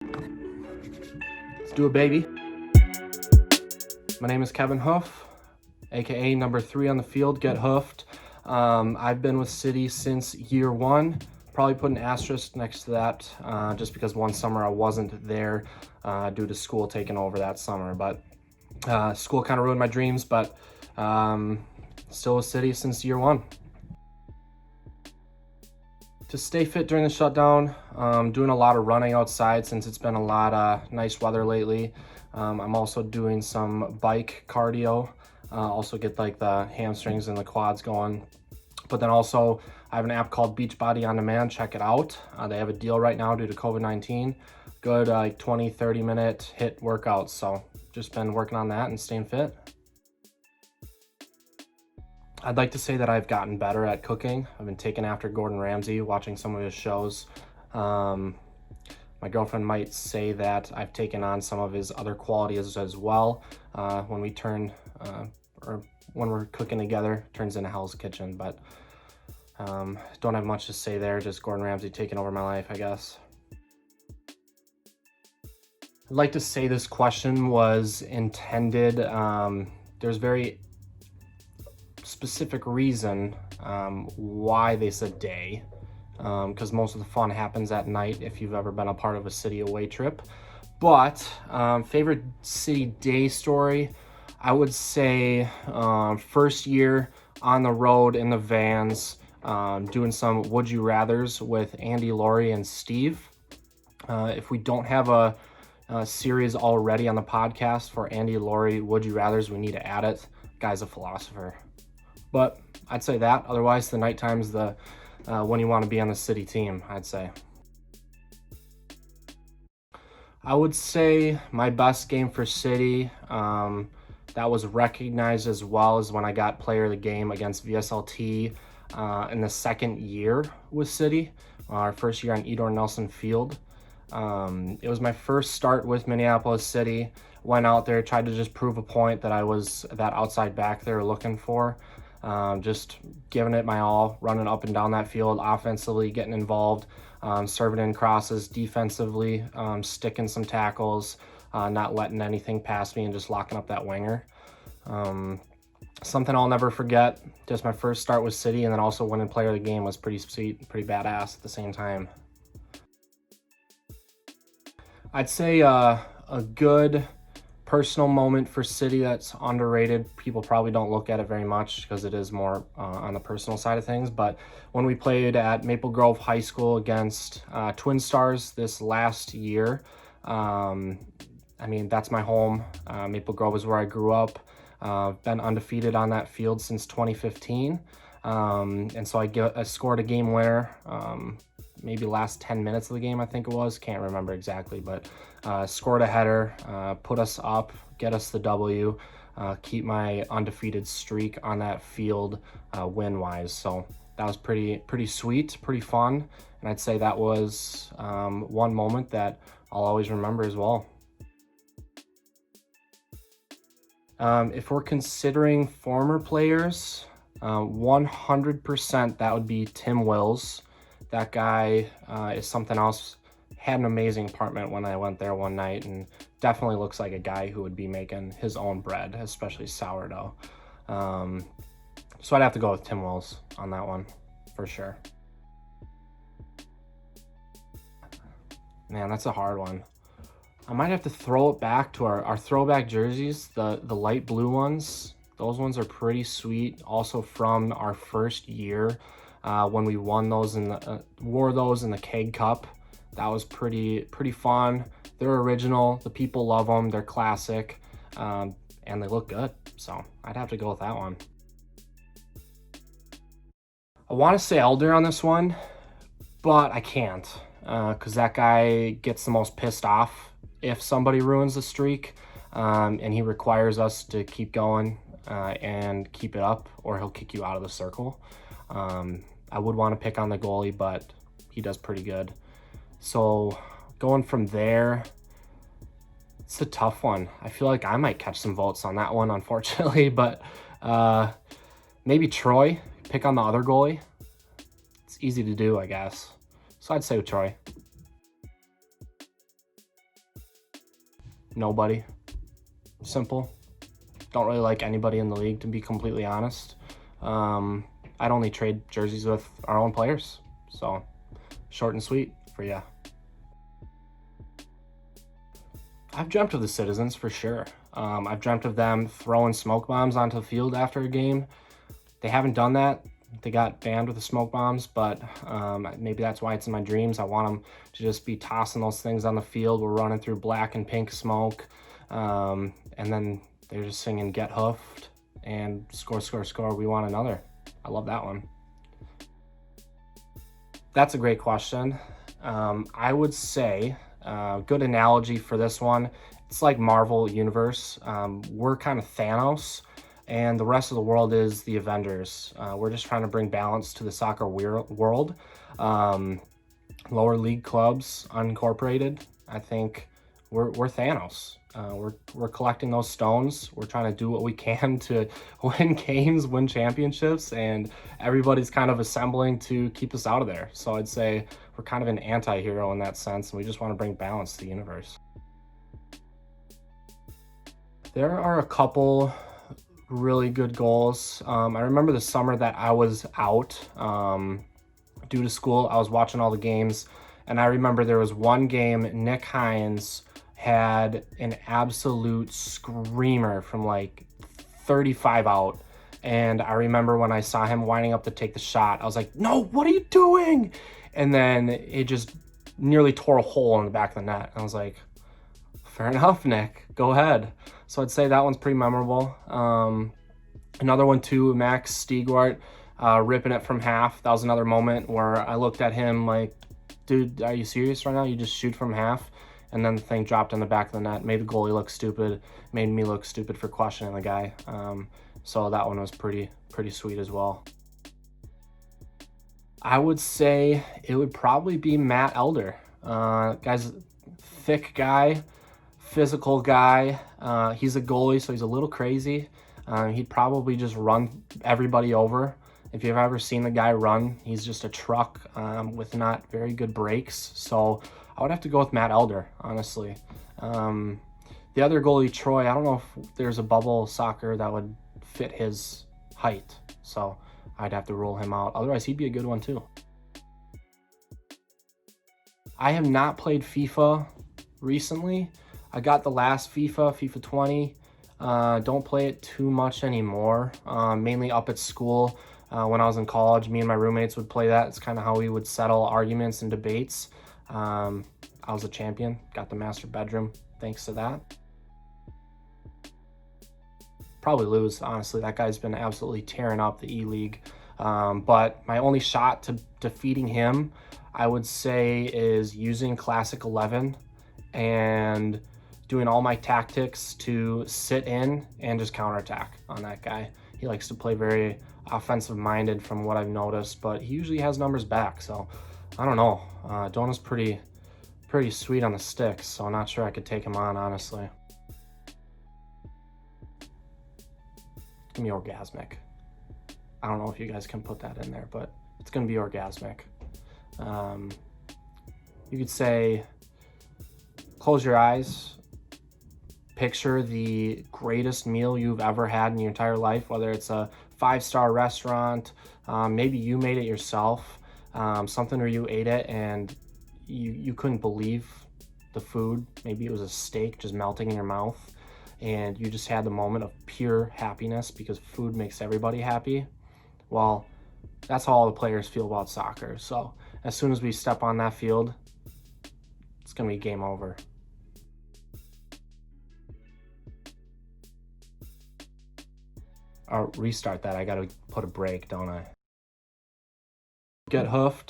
Let's do it, baby. My name is Kevin Hoof, aka number 3 on the field, get hoofed. I've been with City since year 1. Probably put an asterisk next to that just because one summer I wasn't there due to school taking over that summer. But school kind of ruined my dreams, but still with City since year 1. To stay fit during the shutdown, doing a lot of running outside since it's been a lot of nice weather lately. I'm also doing some bike cardio, also get like the hamstrings and the quads going. But then also I have an app called Beachbody On Demand, check it out. They have a deal right now due to COVID-19. Good like 20-30 minute HIIT workouts. So just been working on that and staying fit. I'd like to say that I've gotten better at cooking. I've been taking after Gordon Ramsay, watching some of his shows. My girlfriend might say that I've taken on some of his other qualities as well. When we turn, or when we're cooking together, turns into Hell's Kitchen, but don't have much to say there, just Gordon Ramsay taking over my life, I guess. I'd like to say this question was intended, there's very specific reason why they said day, because most of the fun happens at night if you've ever been a part of a City away trip. But favorite City day story, I would say first year on the road in the vans, doing some would you rathers with Andy, Laurie, and Steve. If we don't have a series already on the podcast for Andy, Laurie would you rathers, we need to add it. Guy's a philosopher. But I'd say that. Otherwise, the nighttime's the when you want to be on the City team, I'd say. I would say my best game for City that was recognized as well as when I got player of the game against VSLT in the second year with City, our first year on EDOR Nelson Field. It was my first start with Minneapolis City. Went out there, tried to just prove a point that I was that outside back they were looking for. Just giving it my all, running up and down that field, offensively getting involved, serving in crosses, defensively, sticking some tackles, not letting anything pass me and just locking up that winger. Something I'll never forget, just my first start with City and then also winning player of the game was pretty sweet, pretty badass at the same time. I'd say a good personal moment for City that's underrated. People probably don't look at it very much because it is more on the personal side of things. But when we played at Maple Grove High School against Twin Stars this last year, I mean, that's my home. Maple Grove is where I grew up. Been undefeated on that field since 2015. And so I scored a game winner, maybe last 10 minutes of the game, I think it was. Can't remember exactly, but scored a header, put us up, get us the W, keep my undefeated streak on that field win-wise. So that was pretty sweet, pretty fun. And I'd say that was one moment that I'll always remember as well. If we're considering former players, 100% that would be Tim Wills. That guy is something else. Had an amazing apartment when I went there one night and definitely looks like a guy who would be making his own bread, especially sourdough. So I'd have to go with Tim Wills on that one for sure. Man, that's a hard one. I might have to throw it back to our throwback jerseys, the light blue ones. Those ones are pretty sweet. Also from our first year when we won those wore those in the Keg Cup. That was pretty fun. They're original. The people love them. They're classic, and they look good. So I'd have to go with that one. I want to say Elder on this one, but I can't because that guy gets the most pissed off if somebody ruins the streak, and he requires us to keep going and keep it up, or he'll kick you out of the circle. I would want to pick on the goalie, but he does pretty good. So going from there, it's a tough one. I feel like I might catch some votes on that one, unfortunately, but maybe Troy, pick on the other goalie. It's easy to do, I guess. So I'd say Troy. Nobody. Simple. Don't really like anybody in the league, to be completely honest. I'd only trade jerseys with our own players. So short and sweet for you. I've dreamt of the Citizens for sure. I've dreamt of them throwing smoke bombs onto the field after a game. They haven't done that. They got banned with the smoke bombs, but maybe that's why it's in my dreams. I want them to just be tossing those things on the field. We're running through black and pink smoke, and then they're just singing "Get Hoof'd" and "Score, score, score. We want another." I love that one. That's a great question. I would say good analogy for this one. It's like Marvel Universe. We're kind of Thanos, and the rest of the world is the Avengers. We're just trying to bring balance to the soccer world. Lower league clubs, unincorporated. I think we're Thanos. We're collecting those stones. We're trying to do what we can to win games, win championships, and everybody's kind of assembling to keep us out of there. So I'd say we're kind of an anti-hero in that sense, and we just want to bring balance to the universe. There are a couple really good goals. I remember the summer that I was out due to school. I was watching all the games, and I remember there was one game Nick Hines had an absolute screamer from like 35 out. And I remember when I saw him winding up to take the shot, I was like, no, what are you doing? And then it just nearly tore a hole in the back of the net. I was like, fair enough, Nick, go ahead. So I'd say that one's pretty memorable. Another one too, Max Stegwart ripping it from half. That was another moment where I looked at him like, dude, are you serious right now? You just shoot from half? And then the thing dropped in the back of the net, made the goalie look stupid, made me look stupid for questioning the guy. So that one was pretty sweet as well. I would say it would probably be Matt Elder. Guy's thick guy, physical guy. He's a goalie, so he's a little crazy. He'd probably just run everybody over. If you've ever seen the guy run, he's just a truck with not very good brakes. So I would have to go with Matt Elder, honestly. The other goalie, Troy, I don't know if there's a bubble soccer that would fit his height. So I'd have to rule him out. Otherwise, he'd be a good one too. I have not played FIFA recently. I got the last FIFA 20. Don't play it too much anymore, mainly up at school. When I was in college, me and my roommates would play that. It's kind of how we would settle arguments and debates. I was a champion, got the master bedroom thanks to that. Probably lose, honestly. That guy's been absolutely tearing up the E-League. But my only shot to defeating him, I would say, is using Classic 11 and doing all my tactics to sit in and just counterattack on that guy. He likes to play very offensive-minded from what I've noticed, but he usually has numbers back, so I don't know. JONAH's pretty sweet on the sticks, so I'm not sure I could take him on, honestly. It's gonna be orgasmic. I don't know if you guys can put that in there, but it's gonna be orgasmic. You could say, close your eyes, picture the greatest meal you've ever had in your entire life, whether it's a 5-star restaurant, maybe you made it yourself, something where you ate it and you couldn't believe the food. Maybe it was a steak just melting in your mouth and you just had the moment of pure happiness because food makes everybody happy. Well, that's how all the players feel about soccer. So as soon as we step on that field, it's gonna be game over. I'll restart that. I gotta put a break, don't I? Get hoofed.